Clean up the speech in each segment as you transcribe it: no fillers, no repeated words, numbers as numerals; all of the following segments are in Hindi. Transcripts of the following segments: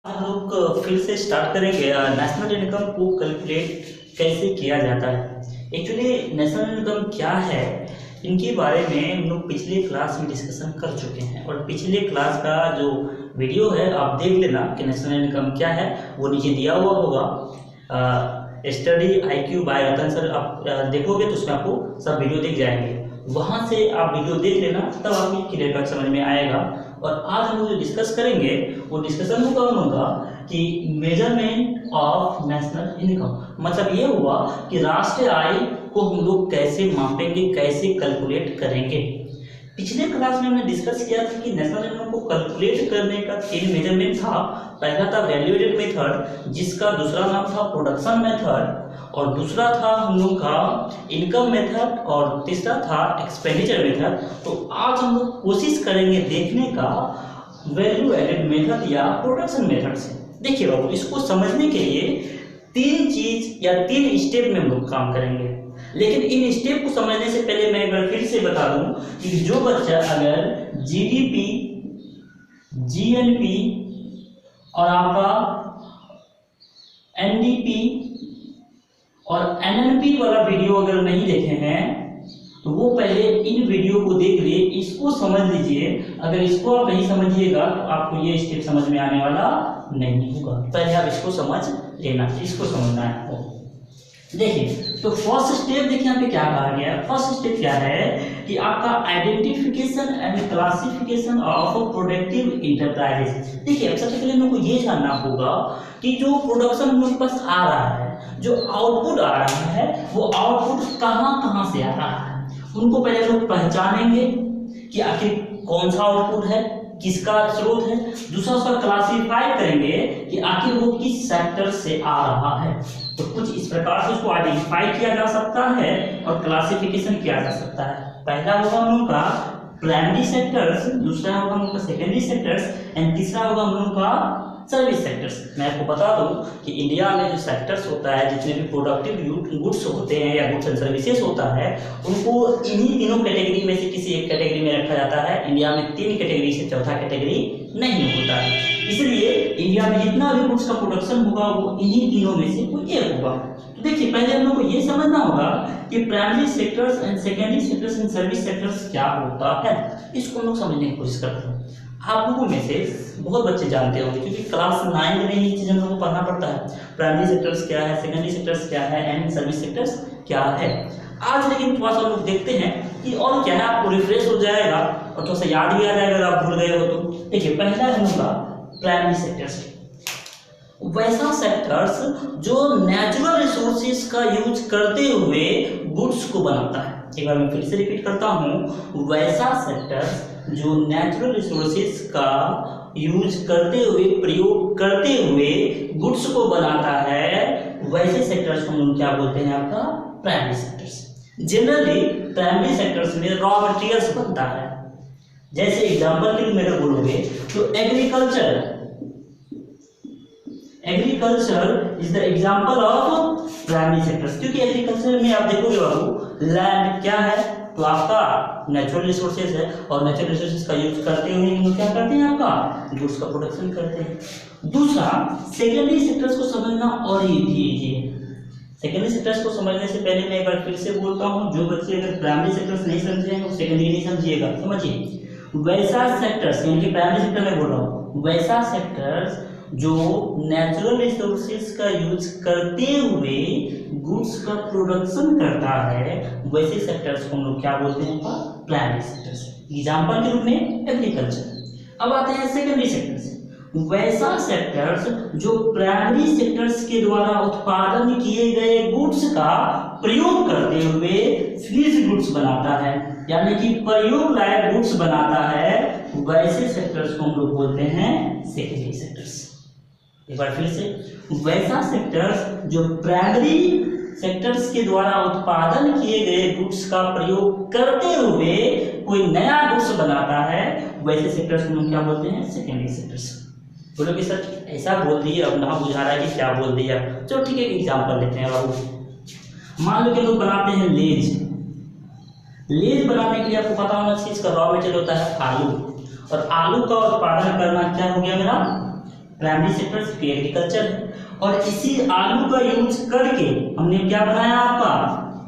हम लोग फिर से स्टार्ट करेंगे नेशनल इनकम को कैलकुलेट कैसे किया जाता है। एक्चुअली नेशनल इनकम क्या है, इनके बारे में हम लोग पिछले क्लास में डिस्कशन कर चुके हैं और पिछले क्लास का जो वीडियो है आप देख लेना कि नेशनल इनकम क्या है, वो नीचे दिया हुआ होगा। स्टडी IQ बाय रतन सर आप देखोगे तो उसमें आपको सब वीडियो दिख जाएंगे, वहाँ से आप वीडियो देख लेना, तब आपको क्लियर कट समझ में आएगा। और आज हम लोग जो डिस्कस करेंगे वो डिस्कशन होगा हम लोग का कि मेजरमेंट ऑफ नेशनल इनकम, मतलब ये हुआ कि राष्ट्रीय आय को हम लोग कैसे मापेंगे, कैसे कैलकुलेट करेंगे। पिछले क्लास में हमने डिस्कस किया था कि नेशनल इनकम को कैलकुलेट करने का 3 मेजरमेंट था। पहला था वैल्यू एडेड मेथड, जिसका दूसरा नाम था प्रोडक्शन मेथड, और दूसरा था हम लोग का इनकम मेथड, और तीसरा था एक्सपेंडिचर मेथड। तो आज हम लोग कोशिश करेंगे देखने का वैल्यू एडेड मेथड या प्रोडक्शन मेथड से। देखिए बाबू, इसको समझने के लिए 3 चीज या 3 स्टेप में हम लोग काम करेंगे, लेकिन इन स्टेप को समझने से पहले मैं एक बार फिर से बता दूं कि जो बच्चा अगर GDP, GNP और आपका NDP और NNP वाला वीडियो अगर नहीं देखे हैं तो वो पहले इन वीडियो को देख लिए, इसको समझ लीजिए। अगर इसको आप नहीं समझिएगा तो आपको ये स्टेप समझ में आने वाला नहीं होगा। पहले आप इसको समझ लेना, इसको समझना है आपको। देखिए तो फर्स्ट स्टेप देखिए यहाँ पे क्या कहा गया है। फर्स्ट स्टेप क्या है कि आपका identification and classification of productive enterprises. देखिए अब सबसे पहले हम लोग को ये जानना होगा कि जो प्रोडक्शन हम लोग के पास आ रहा है, जो आउटपुट आ रहा है, वो आउटपुट कहाँ कहाँ से आ रहा है, उनको पहले लोग पहचानेंगे कि आखिर कौन सा आउटपुट है, किसका स्रोत है। दूसरा उसका क्लासिफाई करेंगे कि आखिर वो किस सेक्टर से आ रहा है। तो कुछ इस प्रकार से उसको आइडेंटिफाई किया जा सकता है और क्लासिफिकेशन किया जा सकता है। पहला होगा हम लोग का प्राइमरी सेक्टर्स, दूसरा होगा हम लोग का सेकेंडरी सेक्टर्स, एंड तीसरा होगा हम लोग का सर्विस सेक्टर्स। मैं आपको बता दूं कि इंडिया में जो सेक्टर्स होता है, जितने भी प्रोडक्टिव गुड्स होते हैं या गुड्स एंड सर्विसेज होता है, उनको इन्हीं तीनों कैटेगरी में से किसी एक कैटेगरी में रखा जाता है। इंडिया में 3 कैटेगरी से चौथा कैटेगरी नहीं होता है, इसलिए इंडिया में जितना भी गुड्स का प्रोडक्शन होगा वो इन्हीं तीनों में से कोई एक होगा। तो देखिए पहले हम लोग को ये समझना होगा कि primary sectors and secondary sectors and service sectors क्या होता है। इसको हम लोग समझने की कोशिश करते हैं। आप लोगों में से बहुत बच्चे जानते होंगे क्योंकि क्लास 9 में ये चीज़ हम लोगों को पढ़ना पड़ता है। प्राइमरी सेक्टर्स क्या है, सेकेंडरी सेक्टर्स क्या है, एंड सर्विस सेक्टर्स क्या है। आज लेकिन थोड़ा सा लोग देखते हैं कि और क्या है, आपको रिफ्रेश हो जाएगा और थोड़ा सा याद भी आ जाएगा अगर आप भूल गए हो तो। देखिए पहला है होगा प्राइमरी सेक्टर्स, वैसा सेक्टर्स जो नेचुरल रिसोर्सेज का यूज करते हुए गुड्स को बनाता है। एक बार मैं फिर से रिपीट करता हूँ, वैसा सेक्टर्स जो नेचुरल रिसोर्सेज का यूज करते हुए, प्रयोग करते हुए गुड्स को बनाता है, वैसे सेक्टर्स को हम क्या बोलते हैं, आपका primary sectors. Generally primary sectors में रॉ मटेरियल्स बनता है। जैसे एग्जांपल के लिए मेरे बोलोगे तो agriculture is the example of primary sectors, क्योंकि एग्रीकल्चर में आप देखोगे बाबू लैंड क्या है, तो आपका नेचुरल रिसोर्सेज है और नेचुरल रिसोर्सेज का यूज करते हुए हम लोग क्या करते हैं, आपका गुड्स का प्रोडक्शन करते हैं। दूसरा सेकेंडरी सेक्टर्स को समझना और इजी है। सेकेंडरी सेक्टर्स को समझने से पहले मैं एक बार फिर से बोलता हूँ, जो बच्चे अगर प्राइमरी सेक्टर्स नहीं समझेंगे वो सेकेंडरी नहीं समझिएगा। समझिए वैसा सेक्टर्स, यानी कि प्राइमरी सेक्टर में बोल रहा हूँ, वैसा सेक्टर्स जो नेचुरल रिसोर्सेज का यूज करते हुए गुड्स का प्रोडक्शन करता है, वैसे सेक्टर्स को हम लोग क्या बोलते हैं, प्राइमरी सेक्टर्स। एग्जांपल के रूप में एग्रीकल्चर। अब आते हैं सेकेंडरी सेक्टर्स, वैसा सेक्टर्स जो प्राइमरी सेक्टर्स के द्वारा उत्पादन किए गए गुड्स का प्रयोग करते हुए फिनिश गुड्स बनाता है, यानी कि प्रयोग लायक गुड्स बनाता है, वैसे सेक्टर्स को हम लोग बोलते हैं सेकेंडरी सेक्टर्स। एक बार फिर से, वैसा सेक्टर्स जो प्राइमरी सेक्टर्स के द्वारा उत्पादन किए गए गुड्स का प्रयोग करते हुए कोई नया गुड्स बनाता है, वैसे सेक्टर्स को हम क्या बोलते हैं, सेकेंडरी सेक्टर्स। बोलो कि सर ऐसा बोल दिए, अब ना बुझा रहा है कि क्या बोल दिया। चलो ठीक है, एग्जांपल लेते हैं बाबू। मान लो कि लोग बनाते हैं लेज बनाने के लिए आपको पता होना चाहिए इसका रॉ मटेरियल होता है आलू, और आलू का उत्पादन करना क्या हो गया मेरा, प्राइमरी सेक्टर भी एग्रीकल्चर है, और इसी आलू का यूज करके हमने क्या बनाया, आपका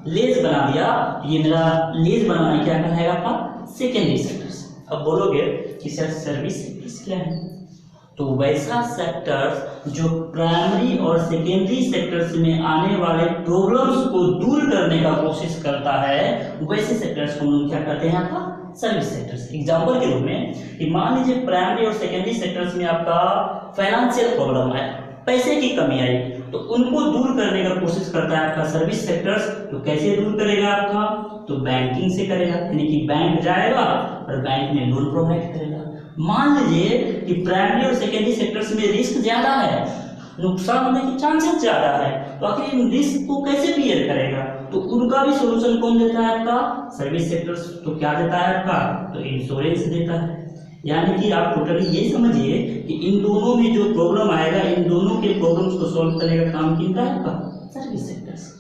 लेज बना दिया। ये मेरा लेज बनाना क्या कहलाएगा आपका सेकेंडरी सेक्टर्स। अब बोलोगे कि सर सर्विस सेक्टर्स क्या है, तो वैसा सेक्टर्स जो प्राइमरी और सेकेंडरी सेक्टर्स में आने वाले प्रॉब्लम्स को दूर करने का कोशिश करता है, वैसे सेक्टर्स को हम लोग क्या करते हैं आपका सर्विस सेक्टर्स। एग्जांपल के रूप में कि मान लीजिए प्राइमरी और सेकेंडरी सेक्टर्स में आपका फाइनेंशियल प्रॉब्लम है, पैसे की कमी आई, तो उनको दूर करने का कोशिश करता है आपका सर्विस सेक्टर्स। तो कैसे दूर करेगा आपका, तो बैंकिंग से करेगा, यानी कि बैंक जाएगा और बैंक में लोन प्रोवाइड करेगा। मान लीजिए कि प्राइमरी और सेकेंडरी सेक्टर्स में रिस्क ज्यादा है, नुकसान होने के चांसेस ज्यादा है, तो आखिर इन रिस्क को कैसे बियर करेगा, तो उनका भी सोल्यूशन कौन देता है आपका सर्विस सेक्टर्स। तो क्या देता है आपका, तो इंश्योरेंस देता है। यानी कि आप टोटली ये समझिए कि इन दोनों में जो प्रॉब्लम आएगा, इन दोनों के प्रॉब्लम्स को सॉल्व करने का काम किनका है आपका सर्विस सेक्टर्स।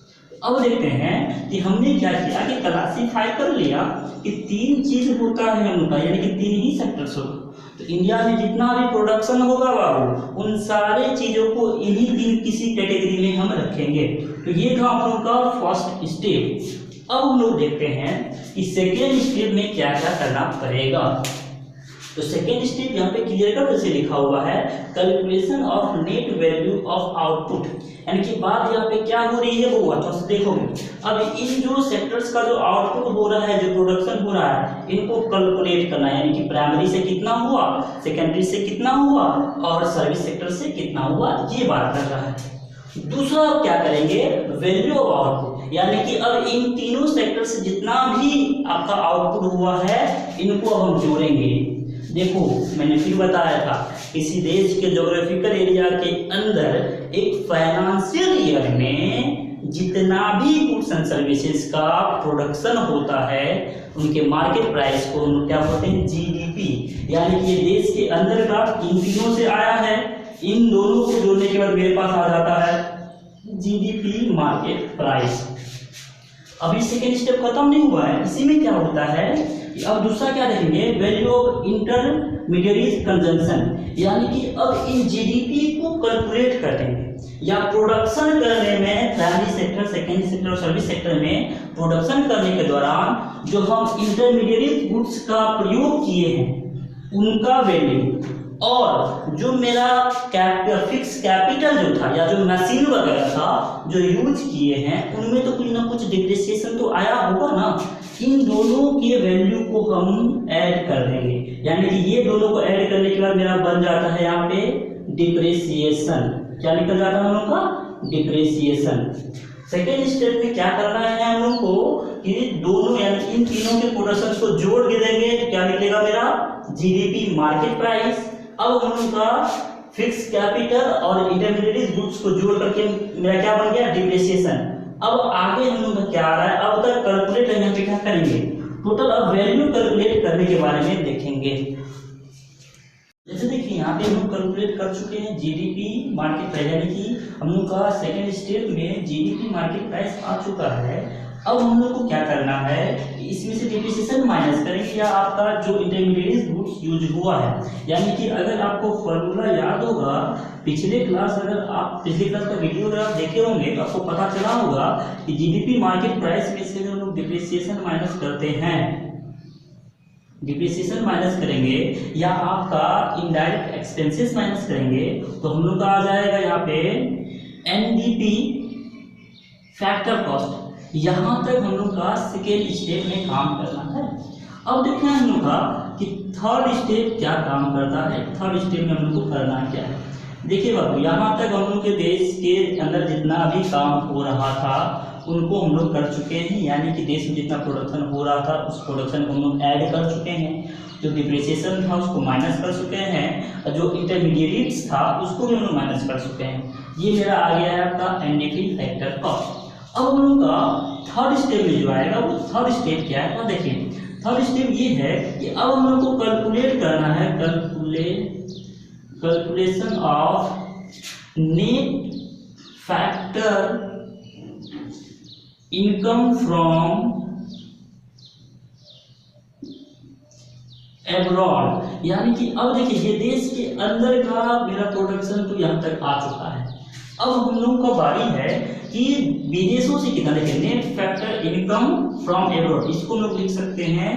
अब देखते हैं कि हमने क्या किया कि क्लासिफाई कर लिया कि तीन चीज होता है उनका, यानी कि तीन ही सेक्टर्स होगा। तो इंडिया में जितना भी प्रोडक्शन होगा बाबू, उन सारे चीजों को इन्हीं तीन किसी कैटेगरी में हम रखेंगे। तो ये था हम लोग का फर्स्ट स्टेप। अब हम लोग देखते हैं कि सेकेंड स्टेप में क्या क्या करना पड़ेगा। तो सेकेंड स्टेप यहाँ पे क्लियर कट से लिखा हुआ है, calculation of net value of output, यानी कि बात यहाँ पे क्या हो रही है वो अच्छा से देखोगे। अब इन जो सेक्टर्स का जो आउटपुट हो रहा है, जो प्रोडक्शन हो रहा है, इनको कैलकुलेट करना है, यानी कि प्राइमरी से कितना हुआ, सेकेंडरी से कितना हुआ और सर्विस सेक्टर से कितना हुआ, ये बात कर रहा है। दूसरा क्या करेंगे, वैल्यू ऑफ आउटपुट, यानी कि अब इन तीनों सेक्टर से जितना भी आपका आउटपुट हुआ है, इनको अब हम जोड़ेंगे। देखो मैंने फिर बताया था, किसी देश के ज्योग्राफिकल एरिया के अंदर एक फाइनेंशियल ईयर में जितना भी गुड्स एंड सर्विसेज का प्रोडक्शन होता है, उनके मार्केट प्राइस को हम क्या बोलते हैं, जीडीपी। यानी कि ये देश के अंदर का इन तीनों से आया है, इन दोनों को जोड़ने के बाद मेरे पास आ जाता है जीडीपी मार्केट प्राइस। अभी सेकेंड स्टेप खत्म नहीं हुआ है, इसी में क्या होता है, अब दूसरा क्या देखेंगे, वैल्यू ऑफ इंटरमीडिएट कंजम्पशन, यानी कि अब इन जीडीपी को कैलकुलेट करेंगे या प्रोडक्शन करने में प्राइमरी सेक्टर, सेकेंडरी सेक्टर और सर्विस सेक्टर में प्रोडक्शन करने के दौरान जो हम इंटरमीडिएट गुड्स का प्रयोग किए हैं उनका वैल्यू, और जो मेरा फिक्स कैपिटल जो था या जो मशीन वगैरह था जो यूज किए हैं, उनमें तो कुछ ना कुछ डिप्रिसिएशन तो आया होगा ना, इन दोनों के वैल्यू को हम ऐड कर देंगे। यानी कि ये दोनों को ऐड करने के बाद मेरा बन जाता है यहाँ पे डिप्रिसिएशन। क्या निकल जाता है हम लोग का, डिप्रिसिएशन। सेकेंड स्टेप में क्या करना है हम लोग को कि दोनों यानी इन तीनों के प्रोडक्शन को जोड़ के देंगे, तो क्या निकलेगा मेरा जीडीपी मार्केट प्राइस। अब हम लोग का फिक्स कैपिटल और इंटरमीडिएट गुड्स को जोड़ करके मेरा क्या बन गया, डिप्रिसिएशन। अब आगे हम लोग का क्या आ रहा है, अब तक कैलकुलेट यहाँ पे क्या करेंगे, टोटल अब वैल्यू कैलकुलेट करने के बारे में देखेंगे। जैसे देखिए यहाँ पे हम लोग कैलकुलेट कर चुके हैं जीडीपी मार्केट प्राइस, यानी कि हम लोग का सेकेंड स्टेप में जीडीपी मार्केट प्राइस आ चुका है। अब हम लोग को क्या करना है, इसमें से डिप्रिसिएशन माइनस करेंगे या आपका जो इंटरमीडिएट गुड्स यूज हुआ है। यानी कि अगर आपको फॉर्मूला याद होगा, पिछले क्लास का वीडियो अगर आप देखे होंगे तो आपको पता चला होगा कि जीडीपी मार्केट प्राइस में से हम लोग डिप्रिसिएशन माइनस करते हैं, डिप्रिसिएशन माइनस करेंगे या आपका इनडायरेक्ट एक्सपेंसेस माइनस करेंगे, तो हम लोग का आ जाएगा यहाँ पे एनडीपी फैक्टर कॉस्ट। यहाँ तक हम लोग का सेकेंड स्टेप में काम करना है। अब देखते हैं हम लोग का कि थर्ड स्टेप क्या काम करता है। थर्ड स्टेप में हम लोग को करना क्या है, देखिए बाबू, यहाँ तक हम लोग के देश के अंदर जितना भी काम हो रहा था उनको हम लोग कर चुके हैं, यानी कि देश में जितना प्रोडक्शन हो रहा था उस प्रोडक्शन को हम लोग ऐड कर चुके हैं, जो डिप्रिसिएशन था उसको माइनस कर चुके हैं, और जो इंटरमीडिएट्स था उसको भी हम लोग माइनस कर चुके हैं। ये मेरा आ गया है आपका एनडीपी फैक्टर कॉस्ट। अब हम लोग का थर्ड स्टेप में जो आएगा वो थर्ड स्टेप क्या है, तो देखिए थर्ड स्टेप ये है कि अब हम लोग को कैलकुलेट करना है, calculation of net factor income from abroad, यानी कि अब देखिए ये देश के अंदर का मेरा प्रोडक्शन तो यहाँ तक आ चुका है। अब हम लोग का बारी है कि विदेशों से कितना, देखिए net factor income from abroad, इसको हम लोग लिख सकते हैं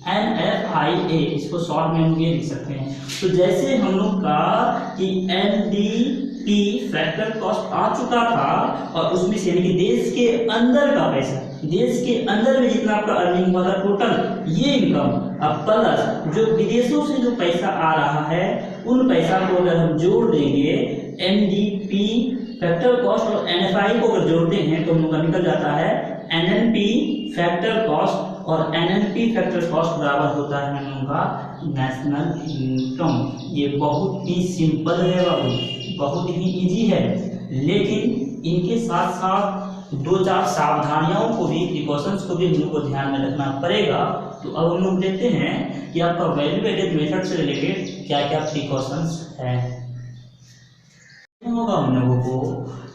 NFIA, इसको शॉर्ट में हम ये लिख सकते हैं। तो जैसे हम लोग का कि NDP फैक्टर कॉस्ट आ चुका था और उसमें से यानी कि देश के अंदर का पैसा, देश के अंदर में जितना आपका अर्निंग हुआ था टोटल ये इनकम, अब प्लस जो विदेशों से जो पैसा आ रहा है उन पैसा को अगर हम जोड़ देंगे NDP फैक्टर कॉस्ट और NFI को अगर जोड़ते हैं तो हम लोग का निकल जाता है NNP फैक्टर कॉस्ट, और NNP फैक्टर कॉस्ट बराबर होता है हम लोगों का नेशनल इनकम। ये बहुत ही सिंपल है बाबू, बहुत ही इजी है, लेकिन इनके साथ साथ दो चार सावधानियों को भी, प्रिकॉशंस को भी हम लोग को ध्यान में रखना पड़ेगा। तो अब हम लोग देखते हैं कि आपका वैल्यू एडेड मेथड से रिलेटेड क्या क्या प्रिकॉशंस है। होगा हम लोगों को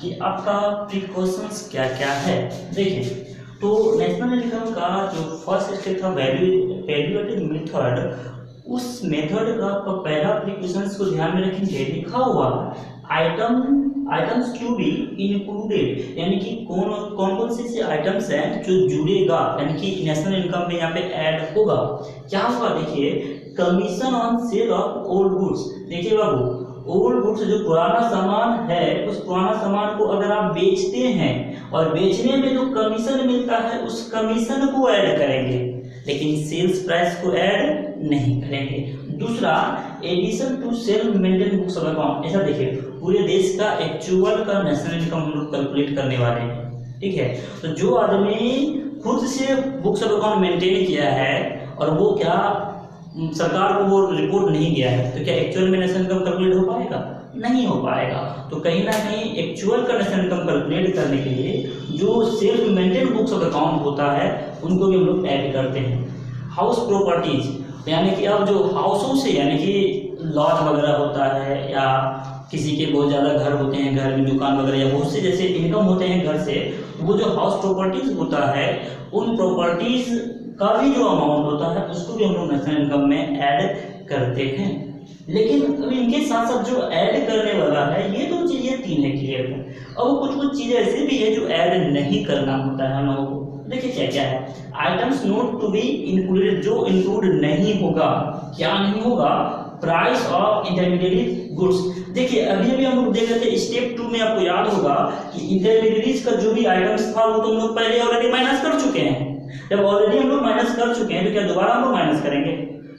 कि आपका प्रिकॉशंस क्या क्या है। देखिए तो नेशनल इनकम का जो फर्स्ट स्टेप था वैल्यू एडेड मेथड, उस मेथड का पहला प्रिकॉशंस को ध्यान में रखेंगे, लिखा हुआ आइटम्स टू बी इंक्लूडेड, यानी कि कौन कौन से ऐसे हैं जो जुड़ेगा, यानी कि नेशनल इनकम में यहाँ पे ऐड होगा। क्या होगा देखिए, commission on sale of old goods. देखिए बाबू, ओल्ड गुड्स जो पुराना सामान है, उस पुराना सामान को अगर आप बेचते हैं और बेचने में जो कमीशन मिलता है उस कमीशन को ऐड करेंगे, लेकिन सेल्स प्राइस को ऐड नहीं करेंगे। दूसरा, addition to self maintain books of account. ऐसा देखिए पूरे देश का एक्चुअल का नेशनल इनकम हम लोग कैलकुलेट करने वाले हैं, ठीक है। तो जो आदमी खुद से बुक्स ऑफ अकाउंट मेंटेन किया है और वो क्या सरकार को वो रिपोर्ट नहीं दिया है, तो क्या एक्चुअल में नेशनल इनकम कैलकुलेट हो पाएगा? नहीं हो पाएगा। तो कहीं ना कहीं एक्चुअल का नेशनल इनकम कैलकुलेट करने के लिए जो self maintain books of account होता है उनको भी हम लोग ऐड करते हैं। हाउस प्रॉपर्टीज, यानी कि अब जो हाउसों से, यानी कि लॉज वगैरह होता है या किसी के बहुत ज़्यादा घर होते हैं, घर में दुकान वगैरह या बहुत से जैसे इनकम होते हैं घर से, वो जो हाउस प्रॉपर्टीज होता है उन प्रॉपर्टीज का भी जो अमाउंट होता है उसको भी हम लोग नेशनल इनकम में ऐड करते हैं। लेकिन अब इनके साथ साथ जो ऐड करने वाला है, ये दो चीज़ें तीन है क्लियर है, और कुछ चीज़ें ऐसे भी है जो ऐड नहीं करना होता है हम लोगों को। देखिए क्या क्या है, items not to be included, जो इंक्लूड नहीं होगा, क्या नहीं होगा, प्राइस ऑफ इंटरमीडिएट गुड्स। देखिए अभी हम लोग देख रहे थे स्टेप 2 में, आपको याद होगा कि इंटरमीडिएट का जो भी आइटम्स था वो तो हम लोग पहले ऑलरेडी माइनस कर चुके हैं। जब ऑलरेडी हम लोग माइनस कर चुके हैं तो क्या दोबारा हम लोग माइनस करेंगे,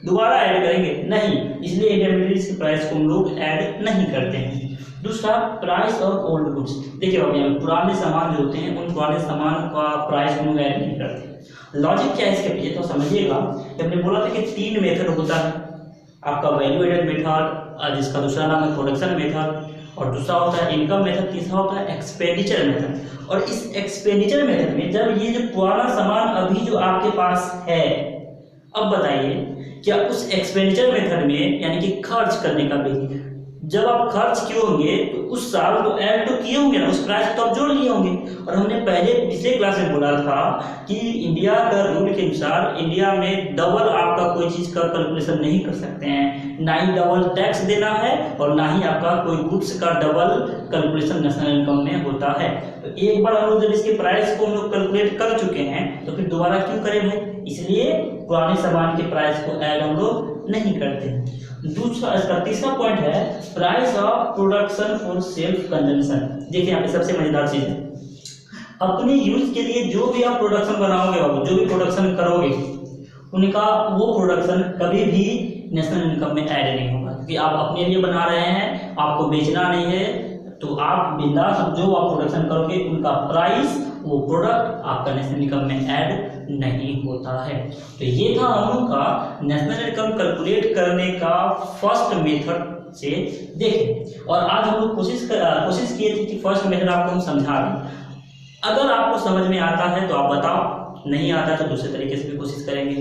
दोबारा ऐड करेंगे? नहीं, इसलिए इंटरमीडिएट की प्राइस को हम लोग ऐड नहीं करते हैं। दूसरा, प्राइस ऑफ ओल्ड गुड्स। देखिए बाबू, पुराने सामान जो होते हैं उन पुराने सामान का प्राइस हम लोग ऐड नहीं करते। लॉजिक क्या है इसके पीछे तो समझिएगा। हमने बोला था कि 3 मेथड होता है आपका, वैल्यू एडेड मेथड, जिसका दूसरा नाम है प्रोडक्शन मेथड, और दूसरा होता है इनकम मेथड, तीसरा होता है एक्सपेंडिचर मेथड। और इस एक्सपेंडिचर मेथड में जब ये जो पुराना सामान अभी जो आपके पास है, अब बताइए क्या उस एक्सपेंडिचर मेथड में, यानी कि खर्च करने का भी, जब आप खर्च किए होंगे तो उस साल को ऐड तो किए होंगे ना, उस प्राइस तो आप जोड़ लिए होंगे। और हमने पहले पिछले क्लास में बोला था कि इंडिया का रूल के अनुसार इंडिया में डबल आपका कोई चीज़ का कैलकुलेशन नहीं कर सकते हैं, ना ही डबल टैक्स देना है और ना ही आपका कोई गुड्स का डबल कैलकुलेशन नेशनल इनकम में होता है। तो एक बार हम लोग जब इसके प्राइस को हम लोग कैलकुलेट कर चुके हैं तो फिर दोबारा क्यों करें भाई, इसलिए पुराने सामान के प्राइस को ऐड हम लोग नहीं करते। दूसरा, इसका तीसरा पॉइंट है price of production for self consumption. देखिए यहाँ पे सबसे मजेदार चीज है, अपने यूज के लिए जो भी आप प्रोडक्शन बनाओगे बाबू, जो भी प्रोडक्शन करोगे उनका वो प्रोडक्शन कभी भी नेशनल इनकम में ऐड नहीं होगा, क्योंकि आप अपने लिए बना रहे हैं, आपको बेचना नहीं है। तो आप बिंदास जो आप प्रोडक्शन करोगे उनका प्राइस, वो प्रोडक्ट आपका नेशनल इनकम में ऐड नहीं होता है। तो ये था हम लोग का नेशनल इनकम कैलकुलेट करने का फर्स्ट मेथड से देखें। और आज हम लोग कोशिश किए थे कि फर्स्ट मेथड आपको हम समझा दें। अगर आपको समझ में आता है तो आप बताओ, नहीं आता तो दूसरे तरीके से भी कोशिश करेंगे।